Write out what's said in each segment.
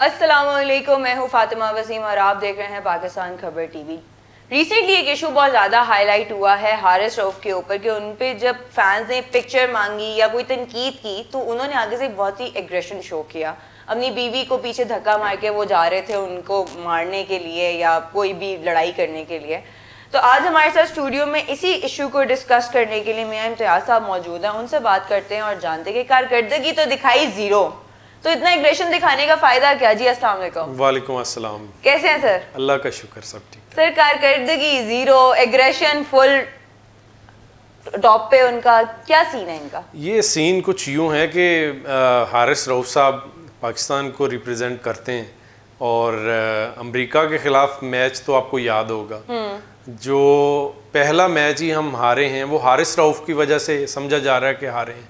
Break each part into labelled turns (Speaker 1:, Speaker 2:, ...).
Speaker 1: अस्सलामुअलैकुम, मैं हूँ फातिमा वसीम और आप देख रहे हैं पाकिस्तान खबर टीवी। रिसेंटली एक इशू बहुत ज़्यादा हाईलाइट हुआ है हारिस रऊफ के ऊपर कि उन पे जब फैंस ने पिक्चर मांगी या कोई तनकीद की तो उन्होंने आगे से बहुत ही एग्रेशन शो किया। अपनी बीवी को पीछे धक्का मार के वो जा रहे थे उनको मारने के लिए या कोई भी लड़ाई करने के लिए। तो आज हमारे साथ स्टूडियो में इसी इशू को डिस्कस करने के लिए मियां इम्तियाज साहब मौजूद हैं। उनसे बात करते हैं और जानते हैं कि कारकर्दगी तो दिखाई जीरो, तो इतना एग्रेशन दिखाने का फायदा क्या? जी अस्सलाम वालेकुम।
Speaker 2: वालेकुम अस्सलाम।
Speaker 1: कैसे हैं सर?
Speaker 2: अल्लाह का शुक्र, सब ठीक।
Speaker 1: सर कारकर्दगी जीरो, एग्रेशन फुल टॉप पे, उनका क्या सीन है इनका?
Speaker 2: ये सीन कुछ यूँ है कि हारिस रऊफ साहब पाकिस्तान को रिप्रेजेंट करते हैं और अमेरिका के ख़िलाफ़ मैच तो आपको याद होगा, जो पहला मैच ही हम हारे हैं वो हारिस रऊफ की वजह से समझा जा रहा है कि हारे हैं।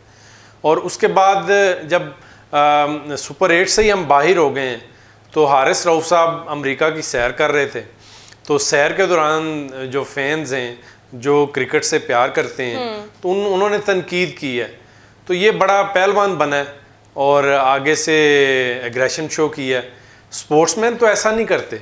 Speaker 2: और उसके बाद जब सुपर 8 से ही हम बाहर हो गए हैं तो हारिस रऊफ साहब अमेरिका की सैर कर रहे थे, तो सैर के दौरान जो फैंस हैं जो क्रिकेट से प्यार करते हैं तो उन्होंने तनकीद की है, तो ये बड़ा पहलवान बना है और आगे से एग्रेशन शो किया है। स्पोर्ट्समैन तो ऐसा नहीं करते,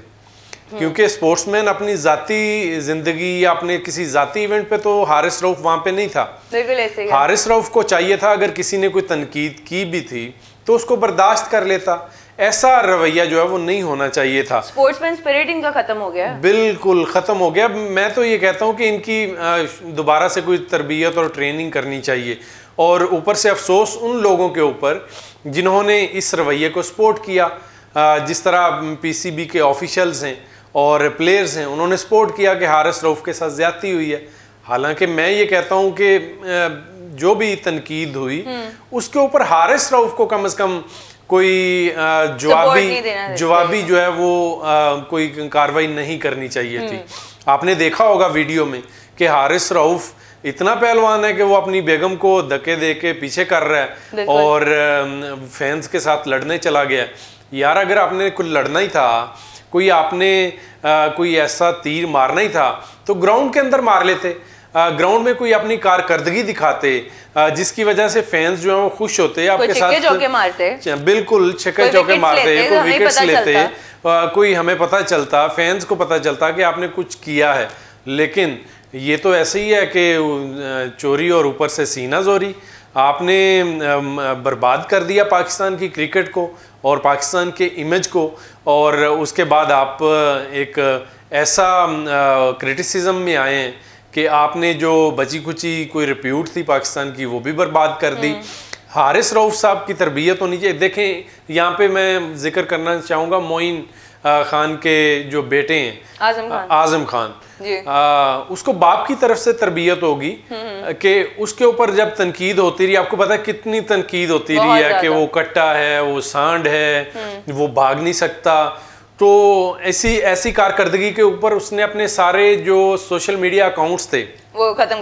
Speaker 2: क्योंकि स्पोर्ट्समैन अपनी ज़ाती ज़िंदगी या अपने किसी ज़ाती इवेंट पे तो हारिस रऊफ वहाँ पे नहीं था।
Speaker 1: बिल्कुल ऐसे ही।
Speaker 2: हारिस रऊफ को चाहिए था अगर किसी ने कोई तनकीद की भी थी तो उसको बर्दाश्त कर लेता, ऐसा रवैया जो है वो नहीं होना चाहिए था।
Speaker 1: स्पोर्ट्समैन स्पिरिट इनका खत्म हो गया,
Speaker 2: बिल्कुल खत्म हो गया। मैं तो ये कहता हूँ कि इनकी दोबारा से कोई तरबियत और ट्रेनिंग करनी चाहिए, और ऊपर से अफसोस उन लोगों के ऊपर जिन्होंने इस रवैये को सपोर्ट किया, जिस तरह पीसीबी के ऑफिशियल्स हैं और प्लेयर्स हैं, उन्होंने सपोर्ट किया कि हारिस रऊफ के साथ ज्यादती हुई है। हालांकि मैं ये कहता हूँ कि जो भी तनकीद हुई उसके ऊपर हारिस रऊफ को कम से कम कोई जवाबी जो है वो कोई कार्रवाई नहीं करनी चाहिए थी। आपने देखा होगा वीडियो में कि हारिस रऊफ इतना पहलवान है कि वो अपनी बेगम को धक्के दे के पीछे कर रहा है और फैंस के साथ लड़ने चला गया। यार अगर आपने कुछ लड़ना ही था, कोई आपने कोई ऐसा तीर मारना ही था तो ग्राउंड के अंदर मार लेते, ग्राउंड में कोई अपनी कारकर्दगी दिखाते जिसकी वजह से फैंस जो है वो खुश होते, आपके साथ
Speaker 1: चौके मारते,
Speaker 2: बिल्कुल छक्के चौके मारते, कोई विकेट्स लेते, कोई हमें पता चलता, फैंस को पता चलता कि आपने कुछ किया है। लेकिन ये तो ऐसे ही है कि चोरी और ऊपर से सीना जोरी। आपने बर्बाद कर दिया पाकिस्तान की क्रिकेट को और पाकिस्तान के इमेज को, और उसके बाद आप एक ऐसा क्रिटिसिज्म में आए हैं कि आपने जो बची खुची कोई रिप्यूट थी पाकिस्तान की वो भी बर्बाद कर दी। हारिस रऊफ साहब की तरबियत होनी चाहिए। देखें यहाँ पे मैं जिक्र करना चाहूँगा मोइन खान के जो बेटे हैं आजम खान उसको बाप की तरफ से तरबियत होगी कि उसके ऊपर जब तनकीद होती रही, आपको पता है कितनी तनकीद होती रही है कि वो कट्टा है, वो सांड है, वो भाग नहीं सकता। तो ऐसी कारकर्दगी के ऊपर उसने अपने सारे जो सोशल मीडिया अकाउंट्स थे
Speaker 1: वो खत्म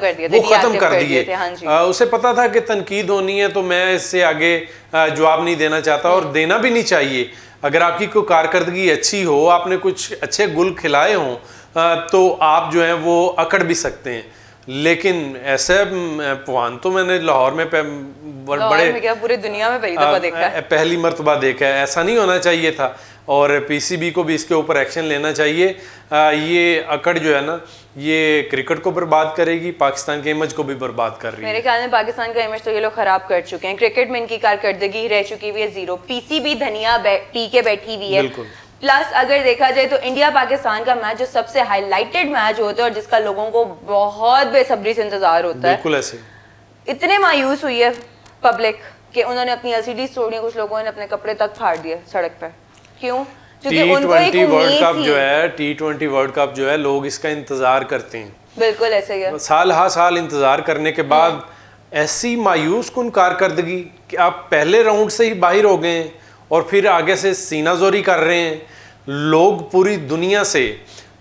Speaker 1: कर दिए।
Speaker 2: हाँ, उसे पता था कि तनकीद होनी है तो मैं इससे आगे जवाब नहीं देना चाहता और देना भी नहीं चाहिए। अगर आपकी कोई कारकर्दगी अच्छी हो, आपने कुछ अच्छे गुल खिलाए हों तो आप जो है वो अकड़ भी सकते हैं। लेकिन ऐसे पवान तो मैंने लाहौर में बड़े
Speaker 1: क्या पूरी दुनिया में पहली
Speaker 2: मर्तबा देखा है। ऐसा नहीं होना चाहिए था और पीसीबी को भी इसके ऊपर एक्शन लेना चाहिए। ये अकड़ जो है ना ये क्रिकेट को बर्बाद करेगी, पाकिस्तान के इमेज को भी बर्बाद कर रही है।
Speaker 1: मेरे ख्याल में पाकिस्तान का इमेज तो ये लोग खराब कर चुके हैं। क्रिकेट में इनकी कारकर्दगी रह चुकी हुई है जीरो, पीसीबी धनिया पी के बैठी हुई है। प्लस अगर देखा जाए तो इंडिया पाकिस्तान का मैच जो सबसे हाईलाइटेड मैच होता है और जिसका लोगों को बहुत बेसब्री से इंतजार होता है,
Speaker 2: बिल्कुल ऐसे
Speaker 1: इतने मायूस हुई है पब्लिक कि उन्होंने अपनी एलसीडी तोड़ी, कुछ लोगों ने अपने कपड़े तक फाड़ दिए सड़क पर। क्यों?
Speaker 2: T20 वर्ल्ड कप जो है, T20 वर्ल्ड कप जो है, लोग इसका इंतजार करते हैं।
Speaker 1: बिल्कुल ऐसे ही है।
Speaker 2: साल हा साल इंतजार करने के बाद ऐसी मायूस कुन कारकर्दगी कि आप पहले राउंड से ही बाहर हो गए हैं और फिर आगे से सीनाजोरी कर रहे हैं। लोग पूरी दुनिया से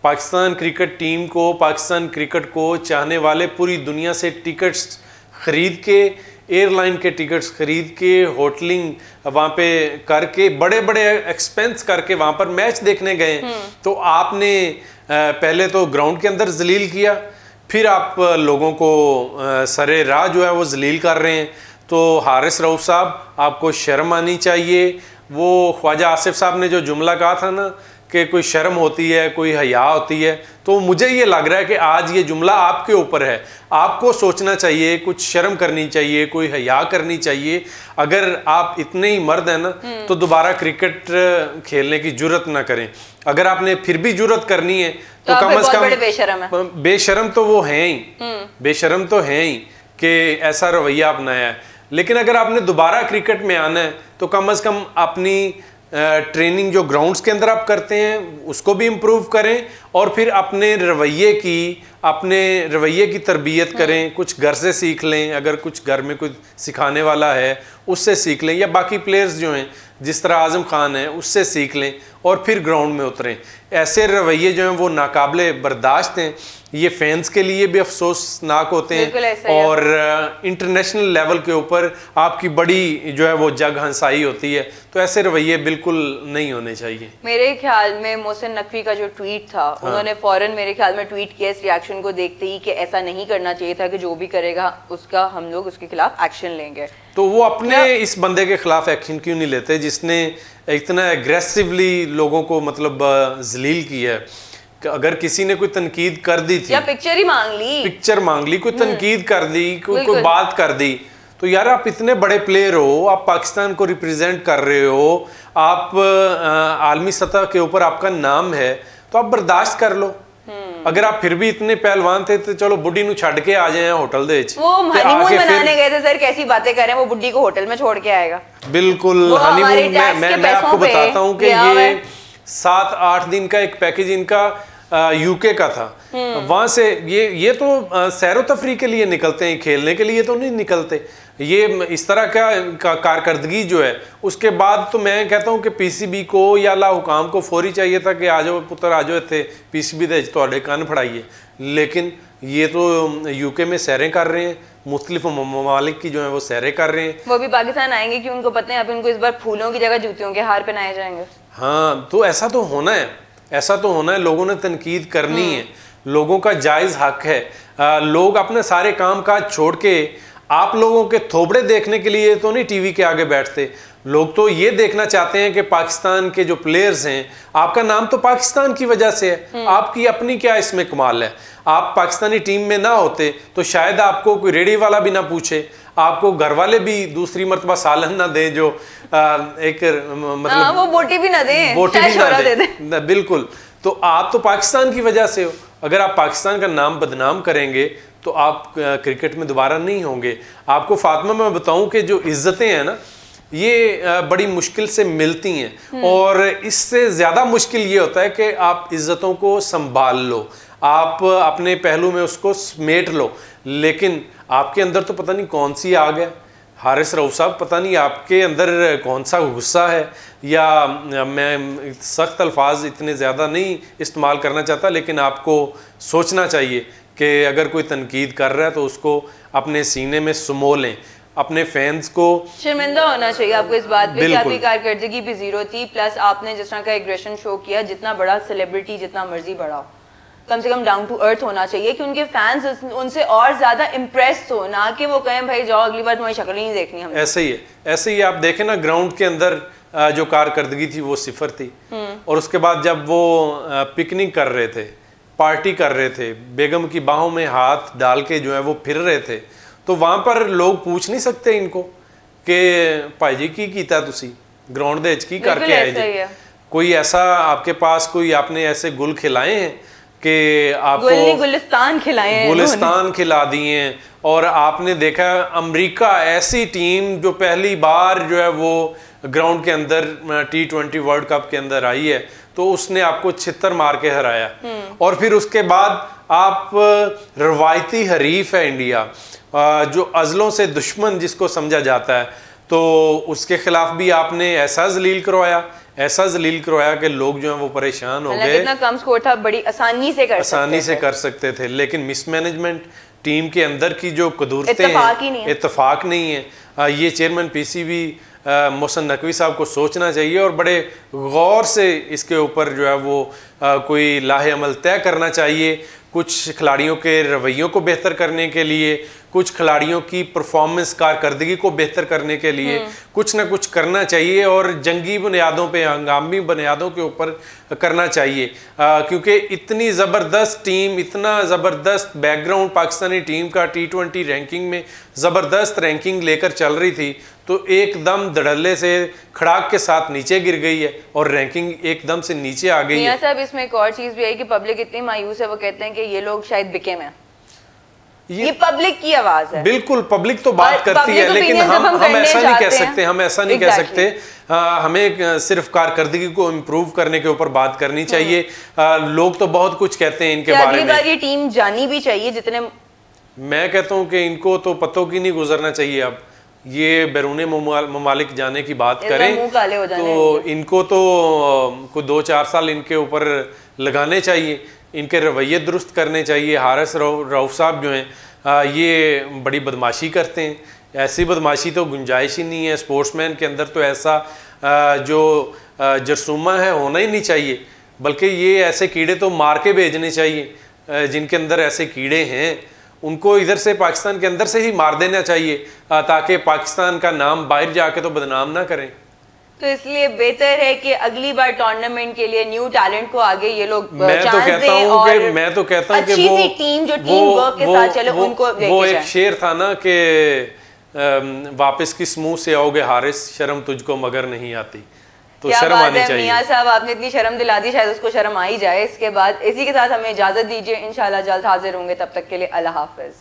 Speaker 2: पाकिस्तान क्रिकेट टीम को, पाकिस्तान क्रिकेट को चाहने वाले पूरी दुनिया से टिकट्स खरीद के, एयरलाइन के टिकट्स खरीद के, होटलिंग वहाँ पे करके, बड़े बड़े एक्सपेंस करके वहाँ पर मैच देखने गए। तो आपने पहले तो ग्राउंड के अंदर जलील किया, फिर आप लोगों को सरे राह जो है वो जलील कर रहे हैं। तो हारिस रऊफ साहब, आपको शर्म आनी चाहिए। वो ख्वाजा आसिफ साहब ने जो जुमला कहा था ना कि कोई शर्म होती है, कोई हया होती है, तो मुझे ये लग रहा है कि आज ये जुमला आपके ऊपर है। आपको सोचना चाहिए, कुछ शर्म करनी चाहिए, कोई हया करनी चाहिए। अगर आप इतने ही मर्द हैं ना तो दोबारा क्रिकेट खेलने की जुर्रत ना करें। अगर आपने फिर भी जुर्रत करनी है तो कम अज कम,
Speaker 1: बेशरम है।
Speaker 2: बेशरम तो वो हैं ही, बेशरम तो हैं ही कि ऐसा रवैया अपनाया है। लेकिन अगर आपने दोबारा क्रिकेट में आना है तो कम अज कम अपनी ट्रेनिंग जो ग्राउंड्स के अंदर आप करते हैं उसको भी इम्प्रूव करें, और फिर अपने रवैये की तरबियत करें। कुछ घर से सीख लें, अगर कुछ घर में कुछ सिखाने वाला है उससे सीख लें, या बाकी प्लेयर्स जो हैं जिस तरह आज़म खान है उससे सीख लें और फिर ग्राउंड में उतरें। ऐसे रवैये जो हैं वो नाकाबिले बर्दाश्त हैं, ये फैंस के लिए भी अफसोसनाक होते हैं, और इंटरनेशनल लेवल के ऊपर आपकी बड़ी जो है वो जग हंसाई होती है। तो ऐसे रवैये बिल्कुल नहीं होने चाहिए।
Speaker 1: मेरे ख्याल में मोहसिन नकवी का जो ट्वीट था, उन्होंने फौरन मेरे ख्याल में ट्वीट किया इस रिएक्शन को देखते ही कि ऐसा नहीं करना चाहिए था, कि जो भी करेगा उसका हम लोग उसके खिलाफ एक्शन लेंगे।
Speaker 2: तो वो अपने इस बंदे के खिलाफ एक्शन क्यों नहीं लेते जिसने इतना एग्रेसिवली लोगों को मतलब जलील किया है? अगर किसी ने कोई तनकीद कर दी थी,
Speaker 1: या पिक्चर ही मांग ली, कोई तनकीद कर दी, कोई बात कर दी, तो यार आप इतने बड़े प्लेयर हो, आप पाकिस्तान को रिप्रेजेंट कर रहे हो, आप आलमी सतह के ऊपर आपका नाम है, तो आप बर्दाश्त कर लो। अगर आप फिर भी इतने पहलवान थे तो चलो बुड्ढी नु छड़ के आ जाए होटल दे वो हनीमून मनाने गए थे सर, कैसी बातें कर रहे हैं, वो बुड्ढी को होटल में छोड़ के आएगा।
Speaker 2: बिल्कुल हनीमून। मैं आपको बताता हूँ कि ये 7-8 दिन का एक पैकेज इनका यूके का था। वहां से ये तो सैरो तफरी के लिए निकलते हैं, खेलने के लिए तो नहीं निकलते। ये इस तरह का कारकर्दगी जो है, उसके बाद तो मैं कहता हूँ कि पीसीबी को या अल्लाह हुकाम को फौरी चाहिए था कि आ जाओ पुत्र, आ जाओ इतने पीसीबी दे थोड़े कान फड़ाइए। लेकिन ये तो यूके में सैरें कर रहे हैं, मुख्तलिफ ममालिक की जो है वो सैरें कर रहे हैं।
Speaker 1: वो भी पाकिस्तान आएंगे कि उनको पता है अब इनको इस बार फूलों की जगह जूतियों के हार पहनाए जाएंगे।
Speaker 2: हाँ, तो ऐसा तो होना है, ऐसा तो होना है। लोगों ने तनकीद करनी है, लोगों का जायज़ हक है। लोग अपने सारे काम काज छोड़ के आप लोगों के थोबड़े देखने के लिए तो नहीं टीवी के आगे बैठते। लोग तो ये देखना चाहते हैं कि पाकिस्तान के जो प्लेयर्स हैं, आपका नाम तो पाकिस्तान की वजह से है, आपकी अपनी क्या इसमें कमाल है। आप पाकिस्तानी टीम में ना होते तो शायद आपको कोई रेडी वाला भी ना पूछे, आपको घर वाले भी दूसरी मरतबा सालन ना दे, जो एक मतलब
Speaker 1: वो बोटी भी ना दे,
Speaker 2: बोटी भी ना दे। बिल्कुल। तो आप तो पाकिस्तान की वजह से हो। अगर आप पाकिस्तान का नाम बदनाम करेंगे तो आप क्रिकेट में दोबारा नहीं होंगे। आपको फातिमा मैं बताऊं कि जो इज्जतें हैं ना, ये बड़ी मुश्किल से मिलती हैं, और इससे ज़्यादा मुश्किल ये होता है कि आप इज्जतों को संभाल लो, आप अपने पहलू में उसको समेट लो। लेकिन आपके अंदर तो पता नहीं कौन सी आग है हारिस रऊफ साहब, पता नहीं आपके अंदर कौन सा गुस्सा है, या मैं सख्त अल्फाज इतने ज़्यादा नहीं इस्तेमाल करना चाहता, लेकिन आपको सोचना चाहिए कि अगर कोई तनकीद कर रहा है तो उसको अपने सीने में सुमो लें। अपने फैंस को
Speaker 1: शर्मिंदा होना चाहिए आपको इस बात पे कि आपकी कारकर्दगी भी जीरो थी, प्लस आपने जिस तरह का एग्रेशन शो किया, जितना बड़ा सेलिब्रिटी जितना मर्जी बढ़ाओ, कम से कम डाउन टू अर्थ होना चाहिए कि उनके फैंस उनसे और ज्यादा इम्प्रेस हो, ना कि वो कहें भाई जाओ अगली बार तुम्हारी शक्ल ही नहीं देखनी हमें।
Speaker 2: ऐसे ही है, ऐसे ही आप देखें ना, ग्राउंड के अंदर जो कारकर्दगी थी वो सिफर थी, और उसके बाद जब वो पिकनिक कर रहे थे, पार्टी कर रहे थे, बेगम की बाहों में हाथ डाल के जो है वो फिर रहे थे, तो वहां पर लोग पूछ नहीं सकते इनको कि भाई जी की कीता तुसी ग्राउंड दे की करके आए जी? कोई ऐसा आपके पास कोई आपने ऐसे गुल खिलाए हैं कि आपको
Speaker 1: गुलिस्तान खिलाए हैं,
Speaker 2: गुलिस्तान खिला दिए हैं? और आपने देखा अमेरिका ऐसी टीम जो पहली बार जो है वो ग्राउंड के अंदर T20 वर्ल्ड कप के अंदर आई है, तो उसने आपको छितर मार के हराया। और फिर उसके बाद आप रवायती हरीफ है इंडिया, जो अजलों से दुश्मन जिसको समझा जाता है, तो उसके खिलाफ भी आपने ऐसा जलील करवाया, ऐसा जलील करवाया कि लोग जो हैं वो परेशान हो गए।
Speaker 1: इतना कम स्कोर था, बड़ी आसानी से कर सकते थे,
Speaker 2: लेकिन मिसमैनेजमेंट, टीम के अंदर की जो कदूरतें हैं, इत्तेफाक नहीं है। ये चेयरमैन पीसीबी मोहसिन नकवी साहब को सोचना चाहिए और बड़े गौर से इसके ऊपर जो है वो कोई लाहे अमल तय करना चाहिए। कुछ खिलाड़ियों के रवैयों को बेहतर करने के लिए, कुछ खिलाड़ियों की परफॉर्मेंस कारकर्दगी को बेहतर करने के लिए कुछ ना कुछ करना चाहिए और जंगी बुनियादों पे, हंगामी बुनियादों के ऊपर करना चाहिए। क्योंकि इतनी ज़बरदस्त टीम, इतना ज़बरदस्त बैकग्राउंड पाकिस्तानी टीम का T20 रैंकिंग में ज़बरदस्त रैंकिंग लेकर चल रही थी, तो एकदम धड़ल्ले से खड़ाक के साथ नीचे गिर गई है और रैंकिंग एकदम से नीचे आ गई है।
Speaker 1: साहब इसमें एक और चीज़ भी है कि पब्लिक इतनी मायूस है, वो कहते हैं कि ये लोग शायद बिके में, ये पब्लिक की आवाज है।
Speaker 2: बिल्कुल, पब्लिक तो बात करती है, लेकिन हम ऐसा नहीं कह सकते, हम ऐसा नहीं कह सकते। हमें सिर्फ कारकर्दगी को इम्प्रूव करने के ऊपर बात करनी चाहिए। लोग तो बहुत कुछ कहते हैं इनके बारे में।
Speaker 1: अगली बार ये टीम जानी भी चाहिए, जितने
Speaker 2: मैं कहता हूँ कि इनको तो पतों की नहीं गुजरना चाहिए। अब ये बैरून ममालिक जाने की बात करें तो इनको तो कोई 2-4 साल इनके ऊपर लगाने चाहिए, इनके रवैये दुरुस्त करने चाहिए। हारिस रऊफ साहब जो हैं ये बड़ी बदमाशी करते हैं, ऐसी बदमाशी तो गुंजाइश ही नहीं है स्पोर्ट्समैन के अंदर। तो ऐसा जो जरसूमा है होना ही नहीं चाहिए, बल्कि ये ऐसे कीड़े तो मार के भेजने चाहिए। जिनके अंदर ऐसे कीड़े हैं उनको इधर से, पाकिस्तान के अंदर से ही मार देना चाहिए, ताकि पाकिस्तान का नाम बाहर जाके तो बदनाम ना करें।
Speaker 1: तो इसलिए बेहतर है कि अगली बार टूर्नामेंट के लिए न्यू टैलेंट को आगे ये लोग
Speaker 2: मैं तो कहता हूं कि
Speaker 1: अच्छी सी टीम जो टीम वर्क के साथ चले उनको
Speaker 2: वो एक शेर था ना कि वापस किस मुंह से आओगे हारिस, शर्म तुझको मगर नहीं आती। तो
Speaker 1: क्या
Speaker 2: शर्म
Speaker 1: बात
Speaker 2: आनी
Speaker 1: है
Speaker 2: चाहिए।
Speaker 1: मियां साहब, आपने इतनी शर्म दिला दी, शायद उसको शर्म आ ही जाए। इसके बाद इसी के साथ हमें इजाजत दीजिए, इंशाल्लाह जल्द हाजिर होंगे, तब तक के लिए अल्लाह हाफिज।